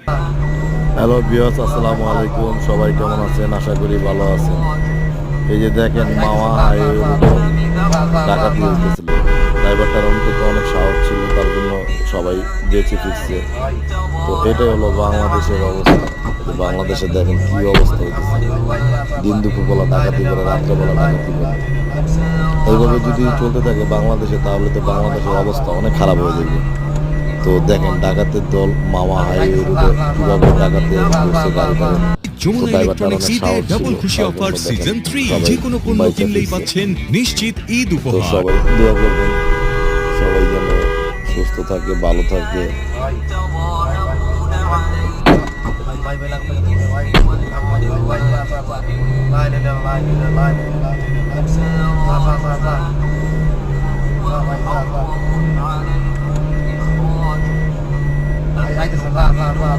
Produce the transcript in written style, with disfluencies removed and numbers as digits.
Hello viewers, আসসালামু আলাইকুম। সবাই কেমন আছেন? আশা করি ভালো আছেন। এই যে দেখেন, মাওয়া হাইওয়ে রোডে ডাকাতি হইতেছিল। ড্রাইভারটার অন্তত অনেক সাহস ছিল, তার জন্য সবাই বেঁচে ফিরছে। তো এটাই হলো বাংলাদেশের অবস্থা। বাংলাদেশে দেখেন কি অবস্থা হইতেছে, দিন দুপুরবেলা ডাকাতি করে, রাত্রেবেলা ডাকাতি করে। এইভাবে যদি চলতে থাকে বাংলাদেশে, তাহলে তো বাংলাদেশের অবস্থা অনেক খারাপ হয়ে যাবে। তো দেখেন ডাকাতের দল মাওয়া হাইওয়ে রোডে কিভাবে ডাকাতি করছে গাড়িটারে। তো যমুনা ড্রাইভারটার ইলেকট্রনিক্স অনেক ঈদে সাহস ছিল, ডাবল খুশি তার অফার জন্য সিজন দেখেন 3 সবাই যে কোনো পণ্য বাইচা কিনলেই ফিরছে। পাচ্ছেন নিশ্চিত ঈদ তো উপহার। সবাই দোয়া করবেন, সবাই যেন সুস্থ থাকে, ভালো থাকে।